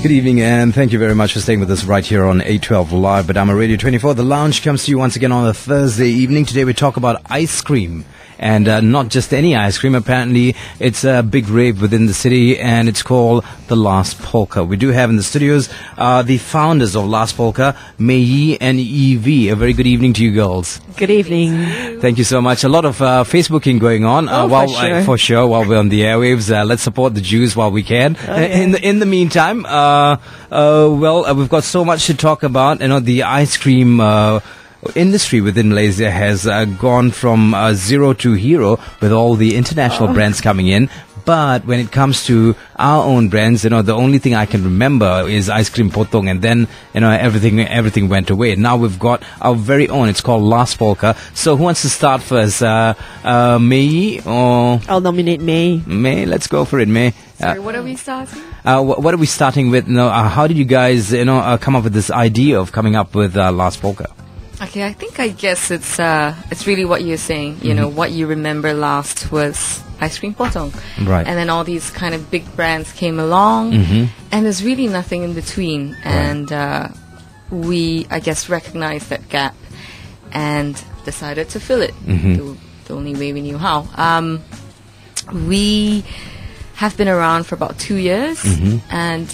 Good evening, and thank you very much for staying with us right here on 812 Live. Bernama Radio 24. The Lounge comes to you once again on a Thursday evening. Today we talk about ice cream. And not just any ice cream. Apparently, it's a big rave within the city, and it's called the Last Polka. We do have in the studios the founders of Last Polka, Mei Yi and Evie. A very good evening to you girls. Good evening. Thank you so much. A lot of Facebooking going on. For sure, while we're on the airwaves. Let's support the Jews while we can. In the meantime, we've got so much to talk about. You know, the ice cream industry within Malaysia has gone from zero to hero with all the international brands coming in. But when it comes to our own brands, you know, the only thing I can remember is ice cream potong, and then, you know, everything went away. Now we've got our very own. It's called Last Polka. So who wants to start first? Mei, or I'll nominate May. May, let's go for it, May. Sorry, what are we starting? What are we starting with? You know, how did you guys, come up with this idea of coming up with Last Polka? Okay, I guess it's really what you're saying. You know, what you remember last was ice cream potong. Right. And then all these kind of big brands came along, and there's really nothing in between. And we, I guess, recognized that gap and decided to fill it the only way we knew how. We have been around for about 2 years, and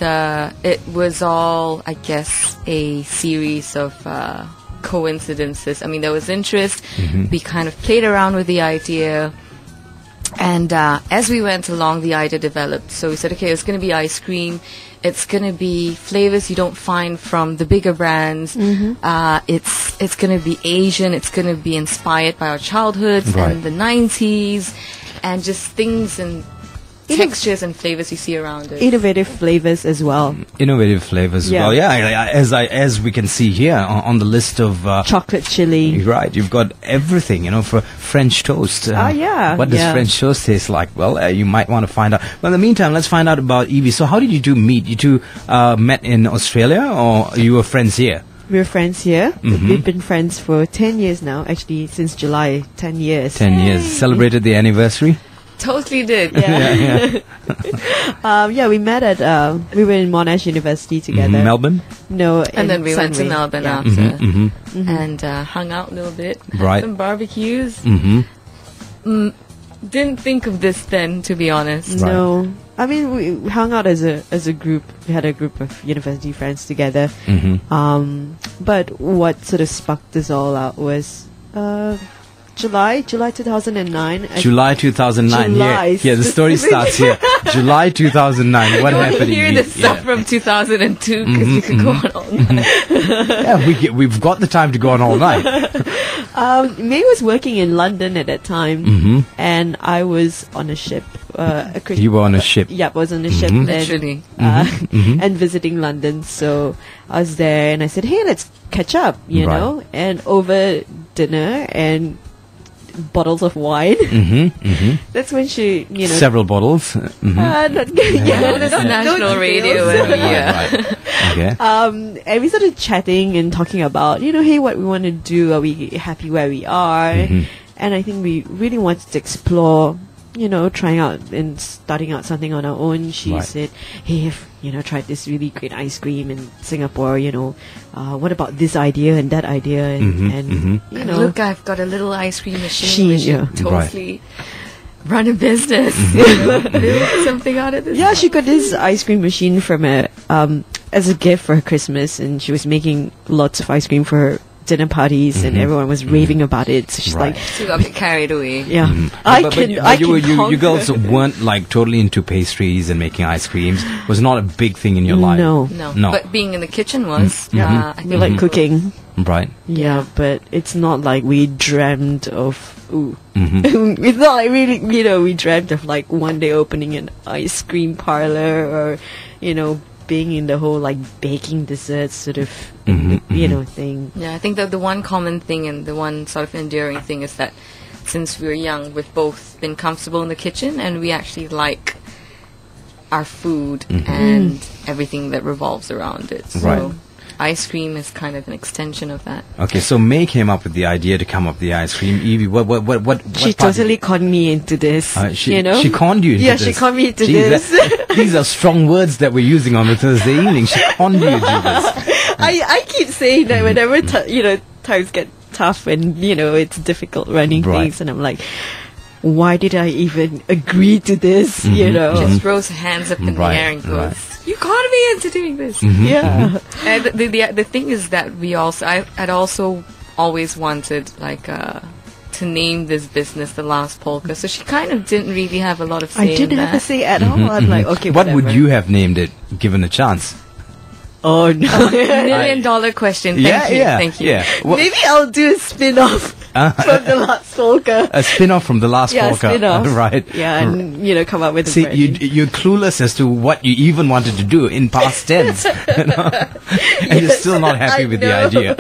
it was all, I guess, a series of coincidences. I mean, there was interest. We kind of played around with the idea, and as we went along, the idea developed. So we said, okay, it's going to be ice cream. It's going to be flavors you don't find from the bigger brands. It's going to be Asian. It's going to be inspired by our childhoods and the 90s, and just things and textures and flavors you see around it. Innovative flavors as well. Innovative flavors as well. Yeah, as we can see here on the list of chocolate chili. Right, you've got everything, you know, for French toast. What does French toast taste like? Well, you might want to find out. Well, in the meantime, let's find out about Evie. So how did you two meet? You two met in Australia, or you were friends here? We're friends here. We've been friends for 10 years now. Actually, since July, 10 years. 10 years. Celebrated the anniversary? Totally did. We met at we were in Monash University together. Melbourne? No, and then we went to Melbourne after and hung out a little bit. Had some barbecues. Didn't think of this then, to be honest. No, I mean, we hung out as a group. We had a group of university friends together. But what sort of sparked this all out was July 2009. July 2009. Yeah, the story starts here. July 2009. What happened? Hear the stuff from 2002 because we could go on all night. We've got the time to go on all night. May was working in London at that time, and I was on a ship. You were on a ship. Yeah, I was on a ship. Literally. And visiting London. So I was there, and I said, "Hey, let's catch up," you know, and over dinner and bottles of wine. That's when she, several bottles. This national radio. Okay. And we started chatting and talking about, hey, what we want to do. Are we happy where we are? And I think we really wanted to explore, trying out and starting out something on our own. She said, hey, I've tried this really great ice cream in Singapore, what about this idea and that idea? And look, I've got a little ice cream machine. We should totally run a business. Something out of this. Yeah, she got this ice cream machine from as a gift for her Christmas, and she was making lots of ice cream for her dinner parties, and everyone was raving about it. So she's like, she got a bit carried away. Yeah, you girls weren't like totally into pastries and making ice creams. It was not a big thing in your life. No. But being in the kitchen was. I think like cooking. Right. Yeah, but it's not like we dreamt of. It's not like really, we dreamt of like one day opening an ice cream parlor, or being in the whole like baking desserts sort of thing. Yeah, I think that the one common thing and the one sort of enduring thing is that since we were young, we've both been comfortable in the kitchen, and we actually like our food and everything that revolves around it. So. Right. ice cream is kind of an extension of that. Okay, so May came up with the idea to come up with the ice cream. Evie, what She totally conned me into this. She conned you into this. Yeah, she conned me into this. These are strong words that we're using on the Thursday evening. She conned you into this. I keep saying that whenever times get tough and it's difficult running things, and I'm like, why did I even agree to this? Just throws her hands up in the air and goes, "You conned me into doing this." Yeah. And the thing is that I'd also always wanted to name this business the Last Polka, so she kind of didn't really have a lot of say. I didn't have to say at all. I'm like, okay, what whatever. would you have named it given a chance? Oh no! $1 million question. Thank you. Yeah. Maybe I'll do a spin-off from the Last Polka. A spin-off from the Last Polka. Spin-off. Right. Yeah, and come up with. See, you're clueless as to what you even wanted to do in past tense, and you're still not happy with the idea.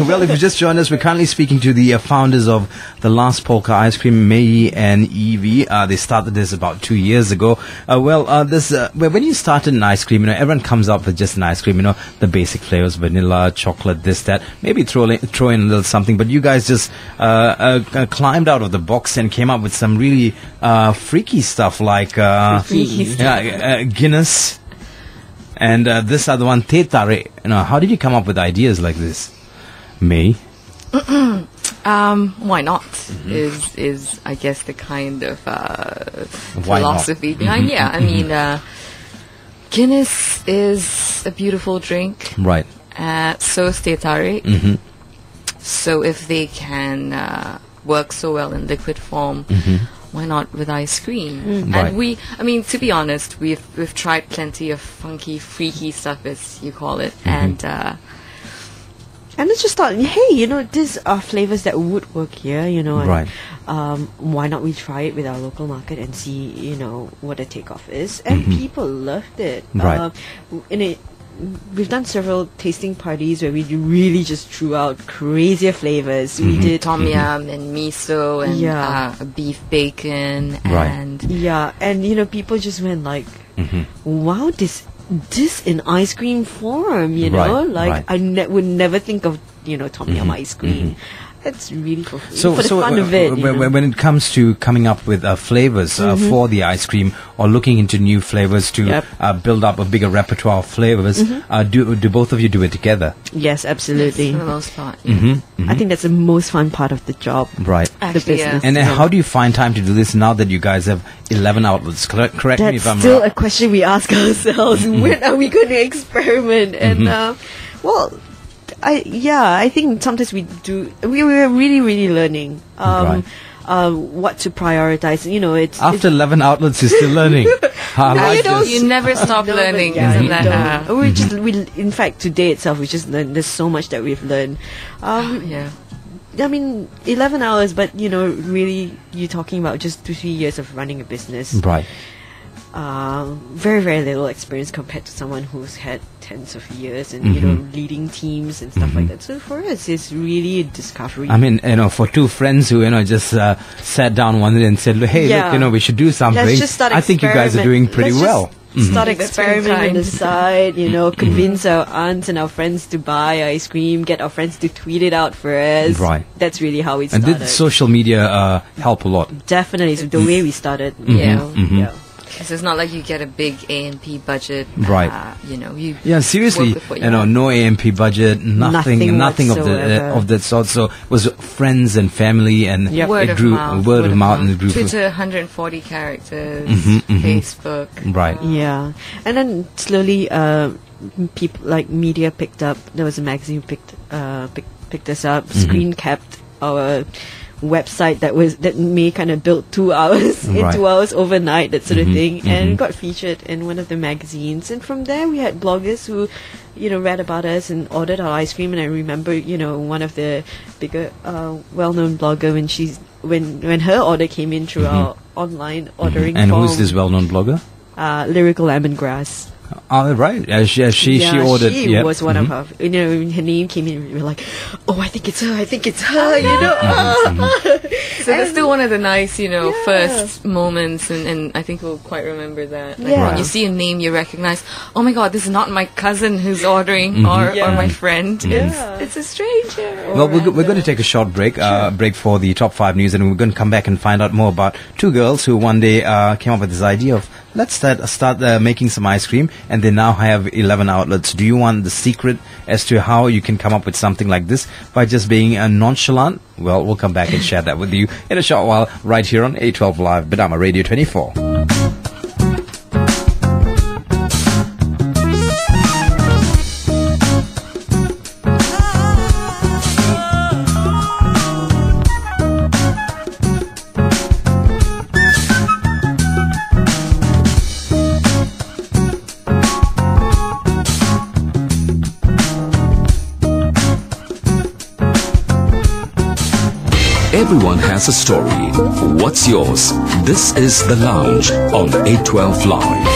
Well, if you just joined us, we're currently speaking to the founders of the Last Polka Ice Cream, May and Evie. They started this about 2 years ago. When you started an ice cream, everyone comes up with just an ice cream, the basic flavors, vanilla, chocolate, this, that. Maybe throw in a little something, but you guys just climbed out of the box and came up with some really freaky stuff like Guinness, and this other one, Te Tare. How did you come up with ideas like this, May? Why not? Is I guess the kind of philosophy behind. Yeah, I mean, Guinness is a beautiful drink, right? So is Te Tare. So if they can work so well in liquid form, why not with ice cream? Right. And to be honest, we've tried plenty of funky, freaky stuff, as you call it, and I just thought, hey, these are flavors that would work here, Right. Why not we try it with our local market and see, what the takeoff is? And people loved it. Right. We've done several tasting parties where we really just threw out crazier flavors. We did tom yum and miso and beef bacon and and people just went like, wow, this in ice cream form, I would never think of tom yum ice cream. That's really for the fun of it. When it comes to coming up with flavors for the ice cream, or looking into new flavors to build up a bigger repertoire of flavors, do both of you do it together? Yes, absolutely. Yes, for the most part. I think that's the most fun part of the job. Right. The business. And then how do you find time to do this now that you guys have 11 outlets? Correct me if I'm wrong. That's still a question we ask ourselves. When are we going to experiment? And, I think sometimes we were really, really learning what to prioritize. It's after 11 outlets, you're still learning. You never stop learning. Isn't that? In fact, today itself, we just learned. There's so much that we've learned. I mean, 11 hours, but really, you're talking about just 2-3 years of running a business. Right. Very, very little experience compared to someone who's had tens of years and leading teams and stuff like that. So for us, it's really a discovery. I mean, for two friends who just sat down one day and said, "Hey, look, we should do something." Let's just start. I think you guys are doing pretty well. Start experimenting on the side, convince our aunts and our friends to buy ice cream, get our friends to tweet it out for us. Right. That's really how we started. And did social media help a lot? Definitely. So the way we started, Yeah. So it's not like you get a big A&P budget, right? Seriously, no A&P budget, nothing of that sort. So it was friends and family, and word it grew word of mouth, and it grew. Twitter, 140 characters, Facebook, right? And then slowly, people like media picked up. There was a magazine picked us up, screen capped our website that May kind of built 2 hours in 2 hours overnight, that sort of thing, and got featured in one of the magazines. And from there, we had bloggers who, read about us and ordered our ice cream. And I remember, one of the bigger, well-known blogger when her order came in through our online ordering and form. who's this well-known blogger? Lyrical Lemongrass. Right. She ordered. She was one of her. You know, when her name came in, we were like, "Oh, I think it's her. I think it's her." You know. So that's still one of the nice, first moments, and I think we'll quite remember that. Like when you see a name you recognize, oh my God, this is not my cousin who's ordering, or my friend. It's a stranger. Well, we're going to take a short break, break for the top 5 news, and we're going to come back and find out more about 2 girls who one day came up with this idea of let's start making some ice cream, and they now have 11 outlets. Do you want the secret as to how you can come up with something like this by just being nonchalant? Well, we'll come back and share that with you in a short while, right here on 812 Live, Bernama Radio 24. Everyone has a story. What's yours? This is The Lounge on 812 Live.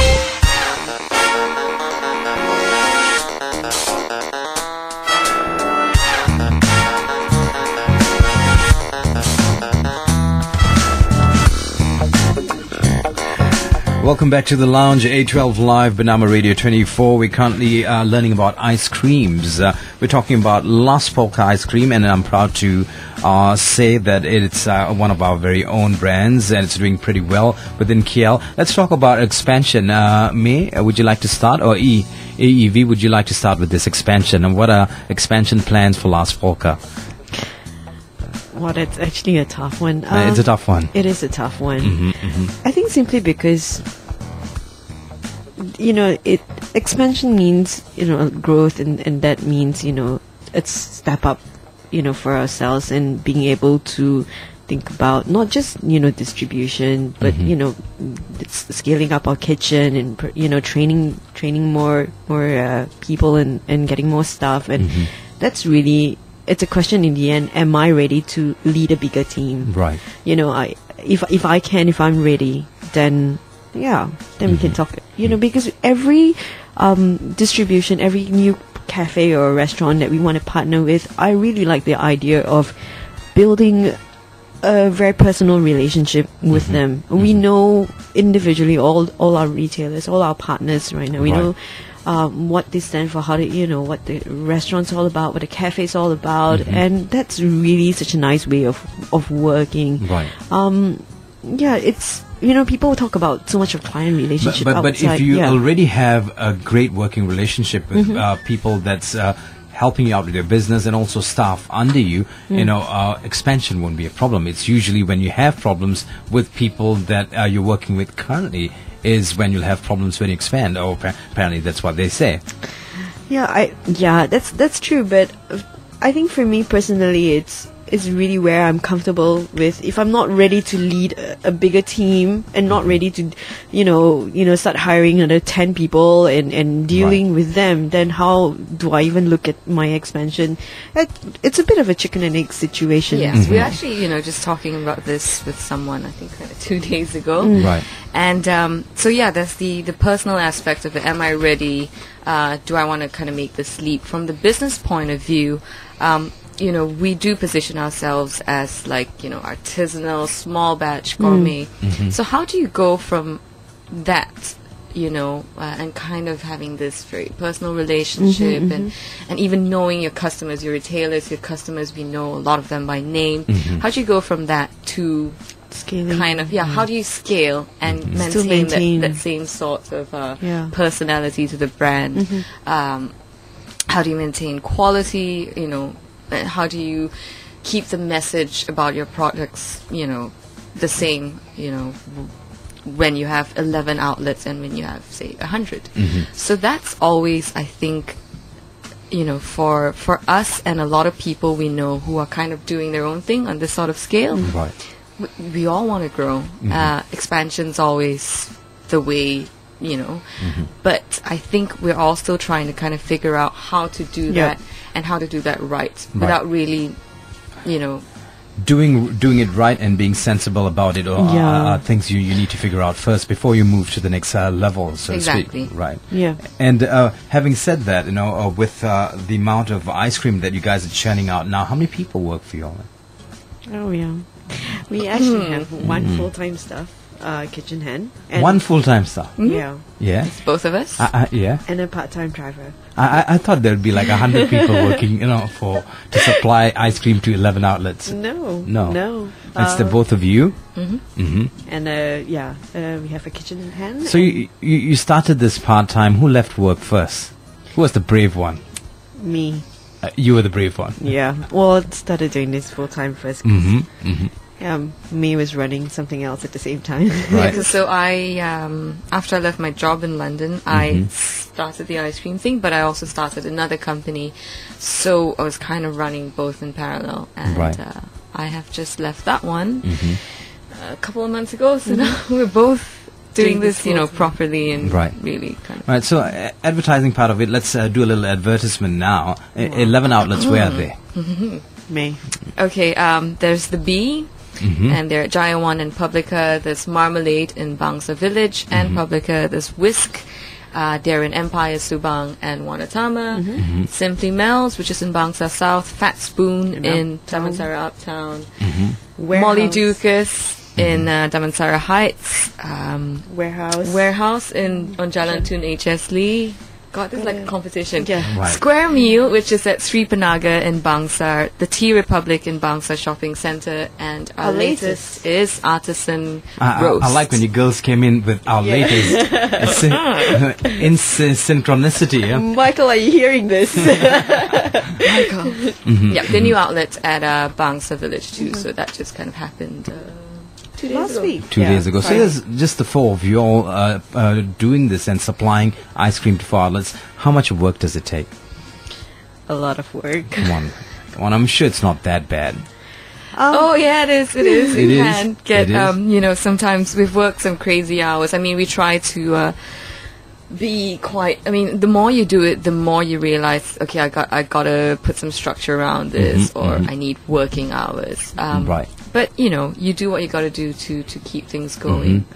Welcome back to the Lounge, 812 Live, Bernama Radio 24. We're currently learning about ice creams. We're talking about Last Polka Ice Cream, and I'm proud to say that it's one of our very own brands, and it's doing pretty well within KL. Let's talk about expansion. May, would you like to start? Or AEV, would you like to start with this expansion? And what are expansion plans for Last Polka? Well, it's actually a tough one. It's a tough one. It is a tough one. I think simply because, expansion means, growth, and that means, it's step up, for ourselves and being able to think about not just, distribution, but, it's scaling up our kitchen and, training more people and getting more staff. And that's really... It's a question in the end, am I ready to lead a bigger team? Right. If I'm ready, then we can talk. Because every distribution, every new cafe or restaurant that we want to partner with, I really like the idea of building a very personal relationship with them. We know individually all our retailers, all our partners right now. We know what they stand for, how to, what the restaurant's all about, what the cafe's all about, and that's really such a nice way of working. Right. It's, people talk about so much of client relationship but outside. If you already have a great working relationship with people that's helping you out with your business and also staff under you, expansion won't be a problem. It's usually when you have problems with people that you're working with currently is when you'll have problems when you expand. Or apparently that's what they say. That's true. But I think for me personally, it's really where I'm comfortable with. If I'm not ready to lead a bigger team and not ready to, start hiring another 10 people and dealing with them, then how do I even look at my expansion? It's a bit of a chicken and egg situation. Yes, we're actually, just talking about this with someone, I think 2 days ago. Right. And there's the personal aspect of it. Am I ready? Do I want to kind of make this leap? From the business point of view, we do position ourselves as artisanal, small batch gourmet. So how do you go from that, and kind of having this very personal relationship and even knowing your customers, your retailers, your customers, we know a lot of them by name. How do you go from that to scaling? How do you scale and maintain that same sort of personality to the brand? How do you maintain quality, how do you keep the message about your products, the same, when you have 11 outlets and when you have, say, 100. So that's always, I think, for us and a lot of people we know who are kind of doing their own thing on this sort of scale. Right. We all want to grow. Expansion's always the way, But I think we're all still trying to kind of figure out how to do that and how to do that right without really, doing it right and being sensible about it are things you need to figure out first before you move to the next level, so to speak. Right. Yeah. And having said that, with the amount of ice cream that you guys are churning out now, how many people work for you all? Oh, yeah. We actually have one full-time staff, kitchen hand. And one full-time staff? Yeah. Yeah? It's both of us? Yeah. And a part-time driver. I thought there would be like 100 people working, to supply ice cream to 11 outlets. No. It's the both of you? And we have a kitchen hand. So you started this part-time. Who left work first? Who was the brave one? Me. You were the brave one. Yeah. Well, started doing this full-time first. Me was running something else at the same time. Right. So I, after I left my job in London, I started the ice cream thing, but I also started another company. So I was kind of running both in parallel. And I have just left that one a couple of months ago. So now we're both doing this, properly and really kind of... Right, so advertising part of it, let's do a little advertisement now. 11 outlets, where are they? Me. Okay, there's the Bee, and they're at Jaya 1 and Publica. There's Marmalade in Bangsa Village and Publica. There's Whisk. They're in Empire, Subang, and Wanatama. Simply Mel's, which is in Bangsa South. Fat Spoon in Damansara Uptown. Molly Dukas in Damansara Heights. Warehouse on Jalan Tun HS Lee. God, this is like a competition. Yeah. Right. Square Meal, which is at Sri Panaga in Bangsar. The Tea Republic in Bangsar Shopping Centre. And our latest is Artisan Roast. I like when you girls came in with our latest. In synchronicity. Yeah? Michael, are you hearing this? Michael. Yeah, the new outlet at Bangsa Village too. So that just kind of happened... 2 days Last ago. week. 2 days ago. So there's just the four of you all doing this and supplying ice cream to outlets. How much work does it take? A lot of work. Come on, I'm sure it's not that bad. Oh yeah, it is. It is. It You is. can get, It is. sometimes we've worked some crazy hours. I mean, we try to be quite. I mean, the more you do it, the more you realize. Okay, I gotta put some structure around this, or I need working hours. Right. But you do what you got to do to keep things going.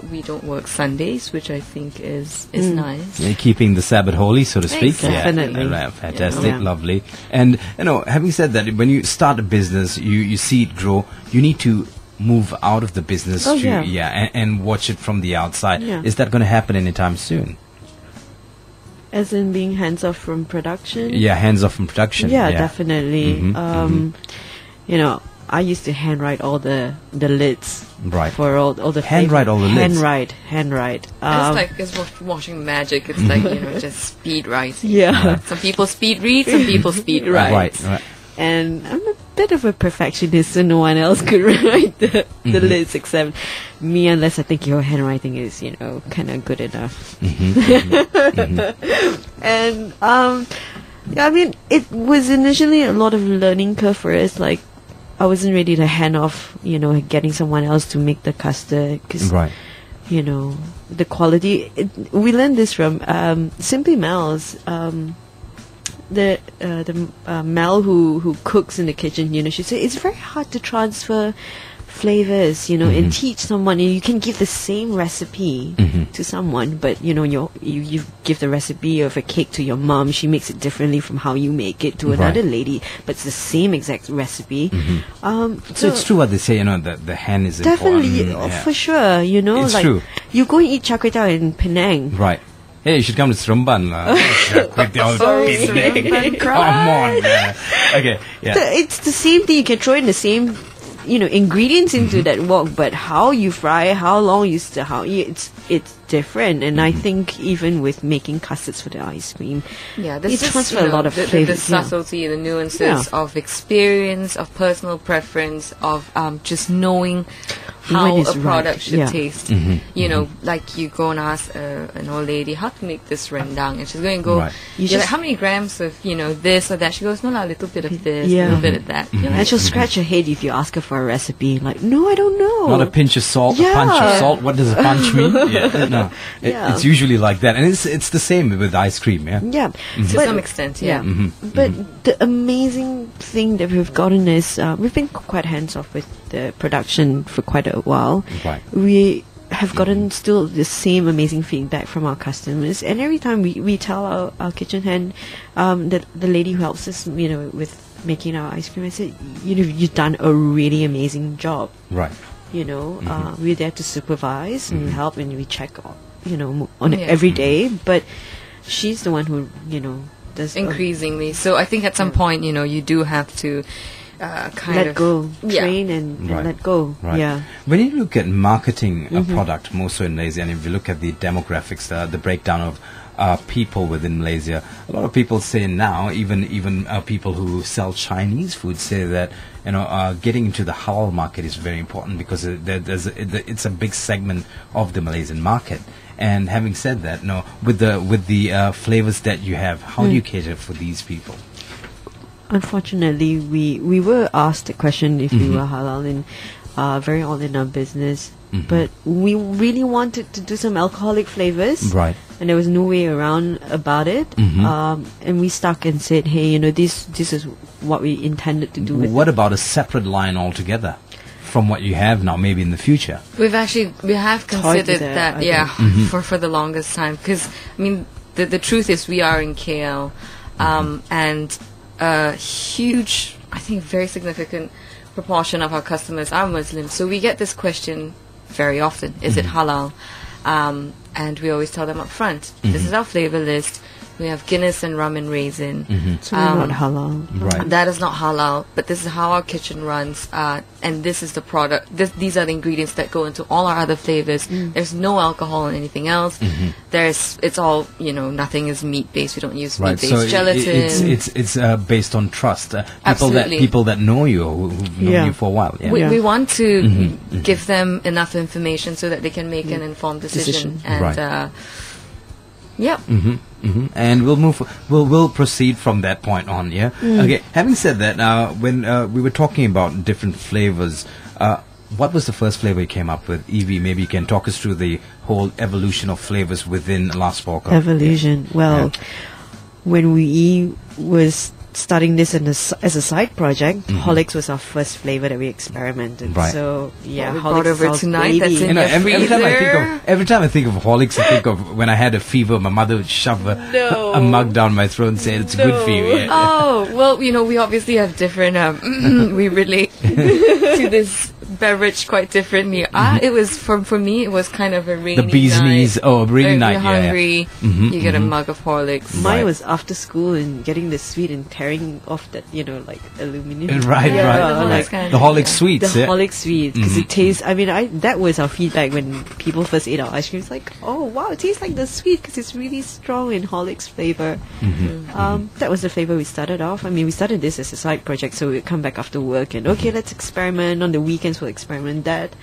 We don't work Sundays, which I think is nice. You're keeping the Sabbath holy, so to speak. Definitely. Yeah, fantastic, lovely. And having said that, when you start a business, you see it grow. You need to move out of the business and watch it from the outside. Yeah. Is that going to happen anytime soon? As in being hands off from production? Yeah, hands off from production. Yeah, definitely. I used to handwrite all the lids for all the handwrite all the lids. Handwrite. It's washing magic. It's like just speed writing. Yeah. Some people speed read, some people speed write. Right. And I'm a bit of a perfectionist, so no one else could write the lids except me, unless I think your handwriting is kind of good enough. And I mean, it was initially a lot of learning curve for us. Like, I wasn't ready to hand off, getting someone else to make the custard because, the quality. We learned this from Simply Mel's. The Mel who cooks in the kitchen, she said it's very hard to transfer flavors, and teach someone. You can give the same recipe to someone, but you give the recipe of a cake to your mom. She makes it differently from how you make it to another lady, but it's the same exact recipe. So it's true what they say, that the hand is definitely important. for sure. It's like true. You go and eat char kway teow in Penang. Right. Hey, you should come to Srumban. Come on, man. Okay, yeah. It's the same thing. You can throw in the same, ingredients into that wok, but how you fry, how long you stir, it's different. And I think even with making custards for the ice cream, this it transfers a lot of flavors. The subtlety, the nuances of experience, of personal preference, of just knowing how a product should taste. Like you go and ask an old lady how to make this rendang, and she's going to go, you're like, how many grams of this or that? She goes, no, a little bit of this, a little bit of that. And she'll scratch her head if you ask her for a recipe. Like, no, I don't know. Not a pinch of salt, a punch of salt. What does a punch mean? No. It's usually like that, and it's the same with ice cream. Yeah. Yeah. To some extent, yeah. But the amazing thing that we've gotten is we've been quite hands off with the production for quite a while. Right. We have gotten still the same amazing feedback from our customers, and every time we tell our kitchen hand, the lady who helps us, with making our ice cream, I said, you've done a really amazing job. Right. We're there to supervise and help, and we check, on it every day. But she's the one who, does increasingly. So I think at some point, you do have to let go, train and let go. Right. Yeah. When you look at marketing a product, more so in Malaysia, and if you look at the demographics, the breakdown of people within Malaysia, a lot of people say now, even people who sell Chinese food say that getting into the halal market is very important because it's a big segment of the Malaysian market. And having said that, with the flavors that you have, how do you cater for these people? Unfortunately, we were asked the question if we were halal very early in our business, but we really wanted to do some alcoholic flavors, right? And there was no way around about it. And we stuck and said, hey, this is what we intended to do. What about a separate line altogether from what you have now, maybe in the future? We have considered that, for the longest time, because the truth is we are in KL, and a huge, I think very significant proportion of our customers are Muslim. So we get this question very often, is it halal? And we always tell them up front, this is our flavor list. We have Guinness and rum and raisin. So not halal. Right. That is not halal, but this is how our kitchen runs, and this is the product. These are the ingredients that go into all our other flavors. There's no alcohol in anything else. It's all, nothing is meat based. We don't use meat-based gelatin. It's based on trust. Absolutely. People that know you, who've known you for a while. Yeah. We want to give them enough information so that they can make an informed decision. And and we'll proceed from that point on. Yeah. Okay. Having said that, when we were talking about different flavors, what was the first flavor you came up with? Evie, maybe you can talk us through the whole evolution of flavors within Last Polka. Evolution. Well, when we was starting this as a side project, Horlicks was our first flavor that we experimented. Right. So we brought over tonight. That's in your freezer. Every time I think of Horlicks, I think of when I had a fever, my mother would shove a mug down my throat and say it's good for you. Yeah. Oh well, we obviously have different. We relate to this beverage quite differently. It was for me. It was kind of a rainy the bee's night. knees. Oh, a rainy night. You're hungry. You get a mug of Horlicks. Mine was after school and getting the sweet and tearing off that like aluminum. Right. The Horlicks sweets. The Horlicks sweets, because it tastes. That was our feedback when people first ate our ice cream. It's like, oh wow, it tastes like the sweet because it's really strong in Horlicks flavor. That was the flavor we started off. We started this as a side project, so we'd come back after work and let's experiment. On the weekends we'll experiment that.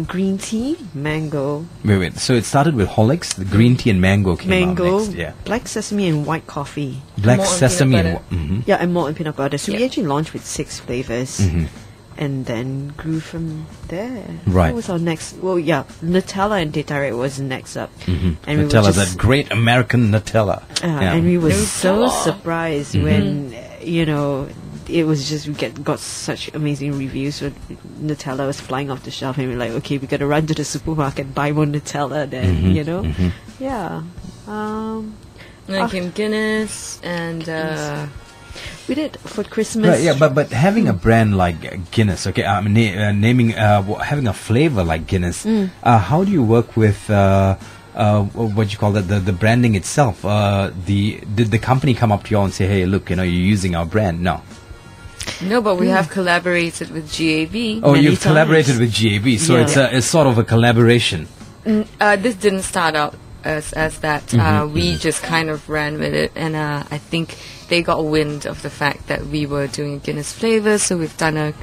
Green tea, mango. Wait. So it started with Horlicks, the green tea and mango came out next. Yeah. Black sesame and white coffee. Black sesame and and malt and peanut butter. So we actually launched with 6 flavors. And then grew from there. Right. What was our next? Well, Nutella and teh tarik was next up. And Nutella, that great American Nutella. And we were so surprised when, it was just, we got such amazing reviews. So Nutella was flying off the shelf, and we're like, okay, we got to run to the supermarket, buy more Nutella then, Yeah. Then came Guinness and... we did for Christmas. Right, yeah, but having a brand like Guinness, okay, naming having a flavor like Guinness, how do you work with what you call that, the branding itself? Did the company come up to you all and say, hey, look, you're using our brand? No, but we have collaborated with GAB. Oh, you've collaborated with GAB, so it's sort of a collaboration. This didn't start out as that. We just kind of ran with it, and I think they got wind of the fact that we were doing Guinness flavors, so we've done an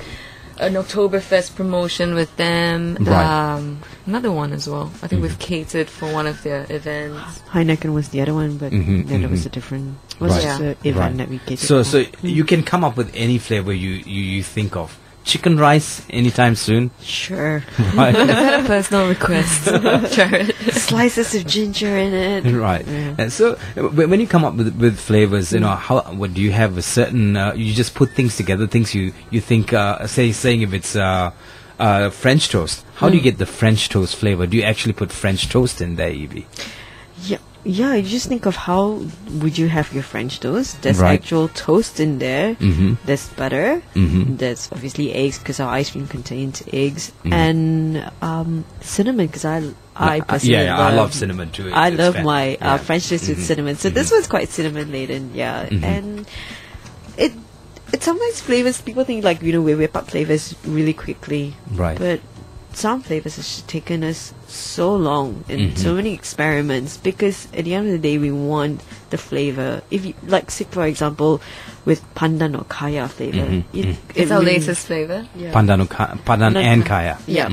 Oktoberfest promotion with them. Right. Another one as well. I think we've catered for one of their events. Heineken was the other one, but then it was a different event that we catered. So you can come up with any flavor you think of, chicken rice anytime soon? Sure. Right. Is that a personal request, Jared? Slices of ginger in it. Right. And so when you come up with flavors, what do you have a certain? You just put things together, things you think. Saying if it's French toast, how do you get the French toast flavor? Do you actually put French toast in there, Evie? Yeah, you just think of how would you have your French toast. There's Right. actual toast in there. Mm-hmm. There's butter. Mm-hmm. There's obviously eggs because our ice cream contains eggs. And cinnamon because I personally I love cinnamon too. I It's love fan- my yeah. French toast with Mhm. cinnamon. So this was quite cinnamon laden, yeah. Mhm. And it sometimes flavors, people think like, we whip up flavors really quickly. Right. But some flavors has taken us so long and so many experiments because at the end of the day we want the flavor. If you like, say for example, with pandan or kaya flavor, It's our latest flavor. Yeah. Pandan and kaya. Yeah.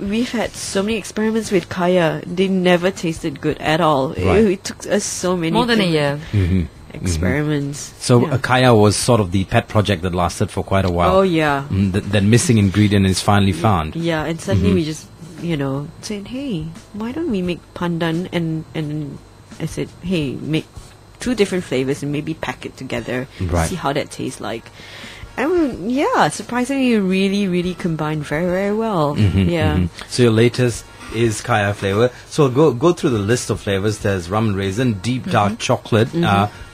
We've had so many experiments with kaya. They never tasted good at all. Right. It took us so many More than a year. Mm-hmm. experiments. So yeah. kaya was sort of the pet project that lasted for quite a while. Oh yeah. That missing ingredient is finally found. Yeah, and suddenly we just, saying, hey, why don't we make pandan? And I said, hey, make 2 different flavors and maybe pack it together. Right. See how that tastes like. And surprisingly, really, really combined very, very well. Yeah. So your latest is kaya flavor. So go through the list of flavors. There's rum and raisin, deep dark chocolate,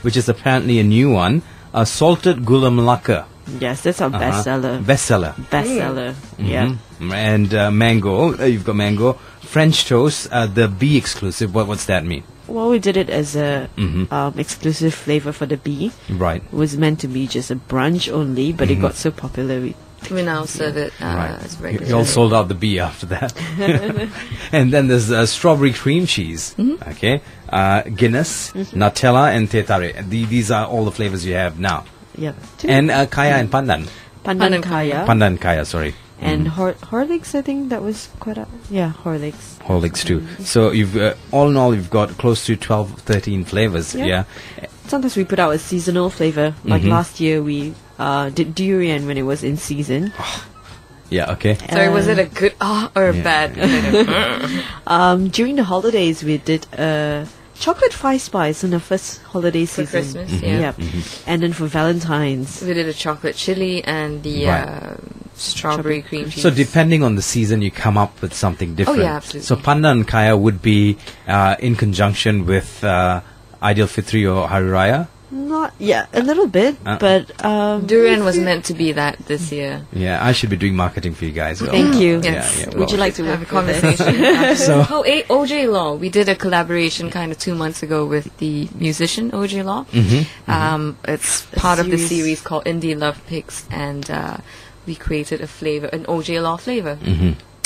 which is apparently a new one. Salted gula melaka. Yes, that's our bestseller. Bestseller. Yeah. And mango. You've got mango. French toast. The bee exclusive. What's that mean? Well, we did it as a exclusive flavor for the bee. Right. It was meant to be just a brunch only, but it got so popular. We now serve it Right. as regular. You all sold out the bee after that. And then there's strawberry cream cheese. Okay. Guinness, Nutella, and tetare. These are all the flavors you have now. Yeah. And kaya and pandan. Pandan kaya. Pandan kaya, sorry. And Horlicks, I think that was quite a... Yeah, Horlicks. Horlicks too. So you've all in all, you've got close to 12, 13 flavors. Yeah. Sometimes we put out a seasonal flavor. Like last year, we did durian when it was in season. Yeah. Okay. Sorry, was it a good or a bad? During the holidays, we did chocolate five spice on the first holiday For season. Christmas, yeah. And then for Valentine's. We did a chocolate chili and the strawberry cream cheese. So depending on the season, you come up with something different. Oh, yeah, absolutely. So pandan kaya would be in conjunction with Ideal Fitri or Hari Raya. A little bit, but Durian was meant to be that this year. Yeah, I should be doing marketing for you guys. Thank you. Yes. Yeah, Would you like to Have a work with us? conversation. So- OJ Law. We did a collaboration kind of 2 months ago with the musician OJ Law. It's part of the series. series called Indie Love Picks, and we created a flavor, an OJ Law flavor.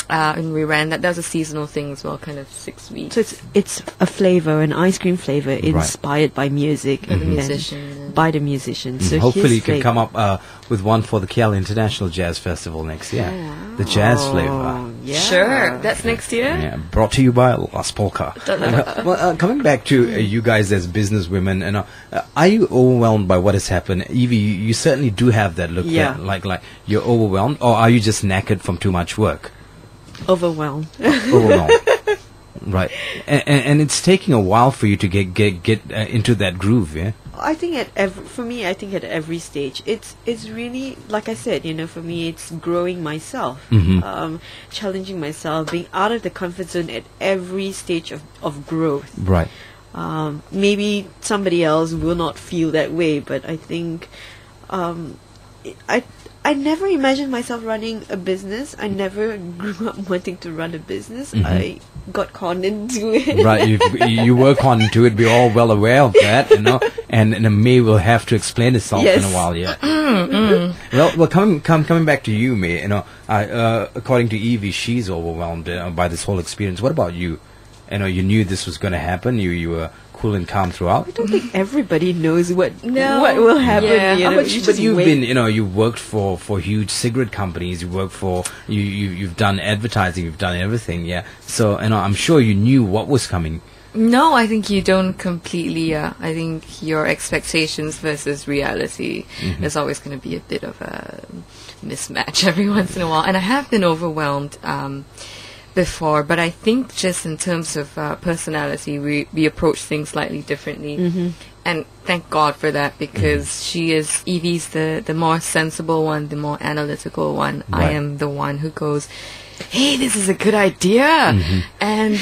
And we ran that. That was a seasonal thing as well, kind of 6 weeks. So it's a flavor, an ice cream flavor inspired by music By the and musician. by the musician. So Hopefully his you can flavor- come up with one for the KL International Jazz Festival next year. The jazz flavor. Yeah. Sure, that's next year. Yeah, brought to you by Last Polka. Well, coming back to you guys as businesswomen, are you overwhelmed by what has happened? Evie, you certainly do have that look. Yeah. Like you're overwhelmed, or are you just knackered from too much work? Overwhelmed. Overwhelmed. Right. And it's taking a while for you to get into that groove, yeah? I think at every stage, it's really, like I said, for me, it's growing myself, challenging myself, being out of the comfort zone at every stage of growth. Right. Maybe somebody else will not feel that way, but I think I never imagined myself running a business. I never grew up wanting to run a business. I got conned into it. Right, you work on to it. We're all well aware of that, and May will have to explain itself in a while. Yeah. Well, coming back to you, May. According to Evie, she's overwhelmed by this whole experience. What about you? You knew this was going to happen. You were cool and calm throughout. I don't think everybody knows what will happen. Yeah. But You've been, you've worked for huge cigarette companies. You worked for you've done advertising. You've done everything. Yeah. So I'm sure you knew what was coming. No, I think you don't completely. I think your expectations versus reality is always going to be a bit of a mismatch every once in a while. And I have been overwhelmed before, but I think just in terms of personality, we approach things slightly differently. And thank God for that, because Evie's the more sensible one, the more analytical one. Right. I am the one who goes, hey, this is a good idea, and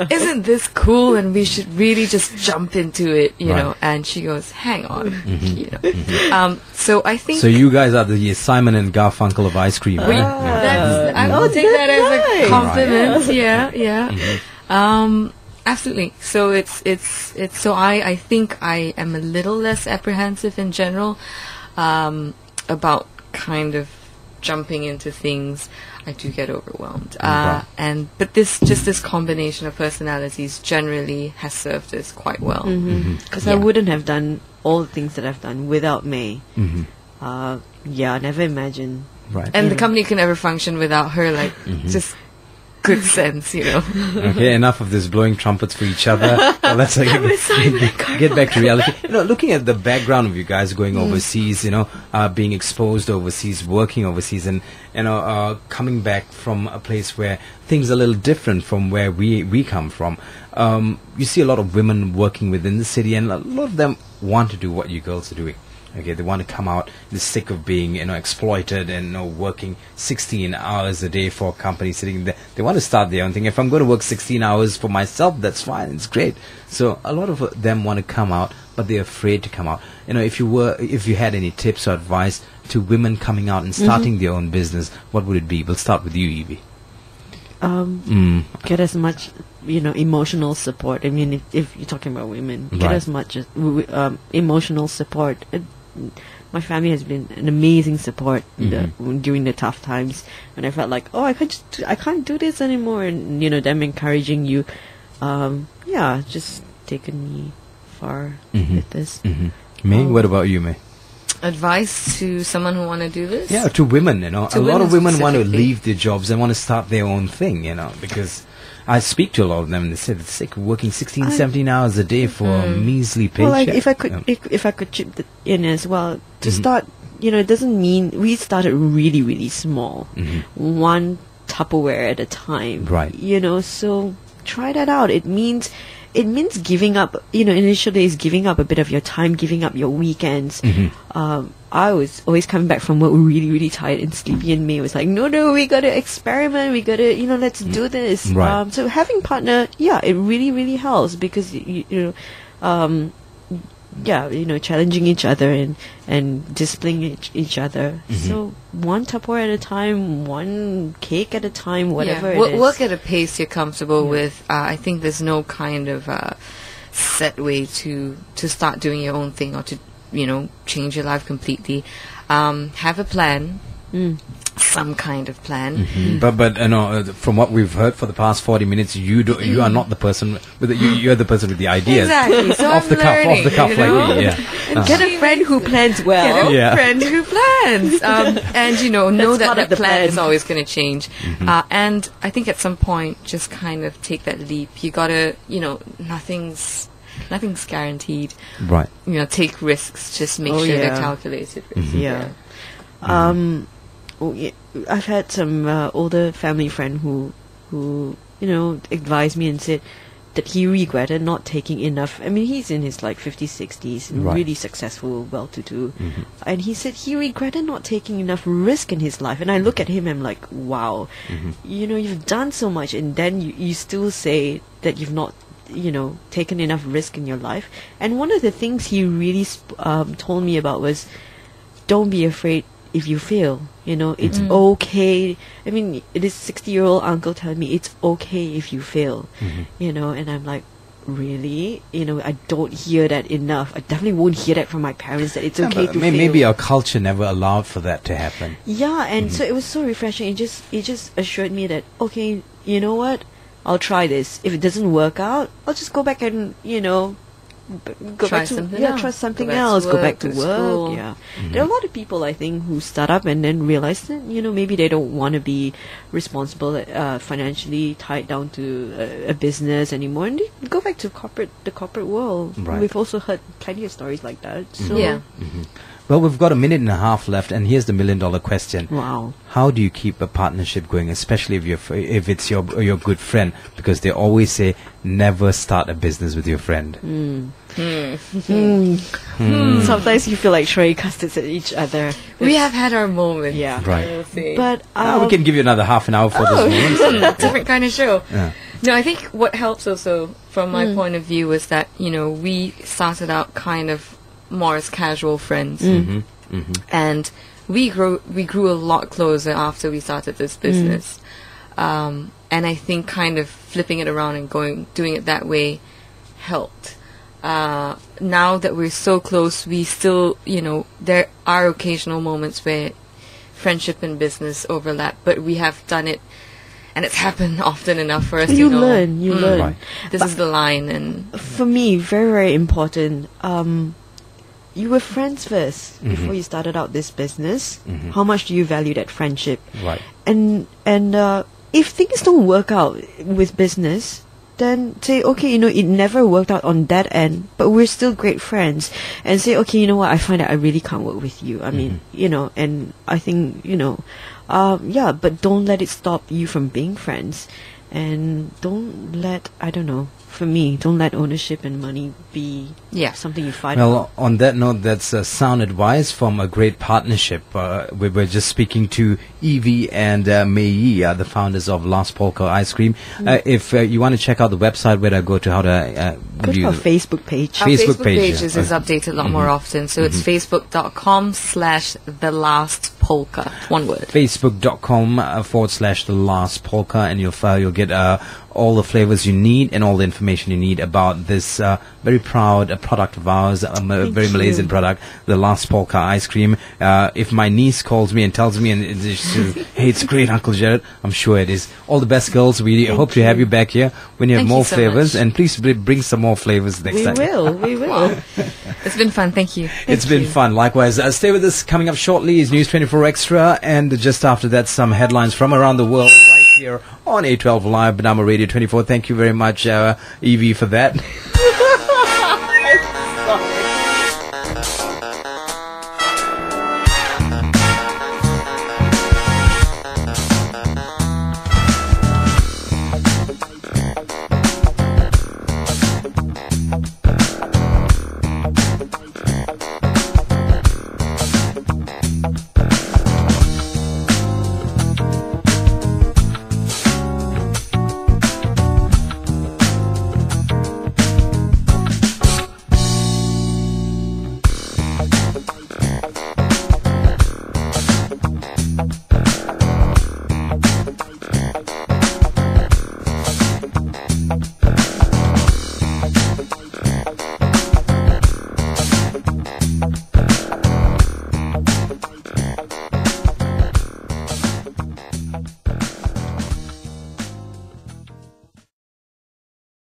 isn't this cool, and we should really just jump into it, you know. And she goes, hang on, you know. So I think... So you guys are the Simon and Garfunkel of ice cream, right? I will take that as a compliment. Yeah. Absolutely. So so I think I am a little less apprehensive in general about kind of jumping into things. I do get overwhelmed. But this combination of personalities generally has served us quite well. Because I wouldn't have done all the things that I've done without May. Never imagine. Right. And the company can never function without her, like, just good sense, you know. Okay, enough of this blowing trumpets for each other. Let's get back to reality. You know, looking at the background of you guys going overseas, you know, being exposed overseas, working overseas, and you know, coming back from a place where things are a little different from where we come from. You see a lot of women working within the city, and a lot of them want to do what you girls are doing. Okay, they want to come out, they're sick of being, you know, exploited and, you know, working 16 hours a day for a company sitting there. They want to start their own thing. If I'm going to work 16 hours for myself, that's fine, it's great. So a lot of them want to come out, but they're afraid to come out. You know, if you had any tips or advice to women coming out and starting their own business, what would it be? We'll start with you, Evie. Get as much, you know, emotional support. I mean, if you're talking about women, get as much emotional support. My family has been an amazing support during the tough times when I felt like, I can't do this anymore, and you know, them encouraging you, just taken me far with this. May, what about you, May? Advice to someone who want to do this? Yeah, to women, you know. A lot of women want to leave their jobs and want to start their own thing, you know, because I speak to a lot of them and they say they're sick of working 16, 17 hours a day for a measly paycheck. Well, if I could chip in as well, to start, you know, it doesn't mean we started really, really small. One Tupperware at a time. Right. You know, so try that out. It means giving up, you know, initial days, giving up a bit of your time, giving up your weekends. I was always coming back from work really, really tired and sleepy, and May was like, no, we got to experiment, we got to, you know, let's do this. Right. So having partner, it really, really helps, because, you know, challenging each other and disciplining each other. So one Tupperware at a time, one cake at a time, whatever it is. Work at a pace you're comfortable with. I think there's no kind of set way to start doing your own thing or to, you know, change your life completely. Have a plan. Some kind of plan. But you know, from what we've heard for the past 40 minutes, you are not the person with you're the person with the ideas. Exactly. So off the cuff, you know? like me. Yeah. Get a friend who plans well. Get a friend who plans. And you know that plan is always going to change. And I think at some point, just kind of take that leap. You gotta, you know, nothing's guaranteed. Right. You know, take risks. Just make sure they're calculated risks. I've had some older family friend who you know, advised me and said that he regretted not taking enough. I mean, he's in his like 50s, 60s, really successful, well-to-do, and he said he regretted not taking enough risk in his life. And I look at him and I'm like, wow, you know, you've done so much, and then you still say that you've not, you know, taken enough risk in your life. And one of the things he really told me about was, don't be afraid if you fail. You know, it's okay. I mean, this 60-year-old uncle telling me it's okay if you fail. You know, and I'm like, really? You know, I don't hear that enough. I definitely won't hear that from my parents, that it's okay to fail. Maybe our culture never allowed for that to happen. Yeah, and so it was so refreshing. It just assured me that, okay, you know what? I'll try this. If it doesn't work out, I'll just go back and, you know, try something else. Go back to work. Yeah. There are a lot of people, I think, who start up and then realize that, you know, maybe they don't want to be responsible, financially tied down to a business anymore, and they go back to the corporate world. Right. We've also heard plenty of stories like that. So Well, we've got a minute and a half left, and here's the $1,000,000 question. Wow. How do you keep a partnership going, especially if it's your good friend? Because they always say, never start a business with your friend. Sometimes you feel like throwing custards at each other. We have had our moments. Yeah. Right. But we can give you another half an hour for those moments. Different kind of show. Yeah. No, I think what helps also, from my point of view, is that, we started out kind of more as casual friends. And we grew a lot closer after we started this business. And I think kind of flipping it around and doing it that way helped. Now that we're so close, we still, there are occasional moments where friendship and business overlap, but we have done it, and it's happened often enough for us to know. You learn. Right. This is the line. And for me, very, very important. You were friends first before you started out this business. How much do you value that friendship? Right. And if things don't work out with business, then say, okay, it never worked out on that end, but we're still great friends. And say, okay, you know what, I find that I really can't work with you. I mean, and I think, but don't let it stop you from being friends. And don't let, for me, don't let ownership and money be something you fight about. Well, on that note, that's sound advice from a great partnership. We were just speaking to Evie and Mei Yi, the founders of Last Polka Ice Cream. If you want to check out the website, where I go to how to go to our Facebook page. Our Facebook page is updated a lot more often. So it's facebook.com/thelastpolka. One word. Facebook.com/thelastpolka, and you'll get all the flavors you need and all the information you need about this very proud product of ours, a very Malaysian product, the Last Polka Ice Cream. If my niece calls me and tells me, hey, it's great, Uncle Jared, I'm sure it is. All the best, girls. We hope to have you back here when you have more flavors, and please bring some more flavors next time. We will. It's been fun. Thank you. It's been fun. Likewise. Stay with us. Coming up shortly is News 24 Extra, and just after that, some headlines from around the world right here on A12 Live, Bernama Radio 24. Thank you very much, Evie, for that.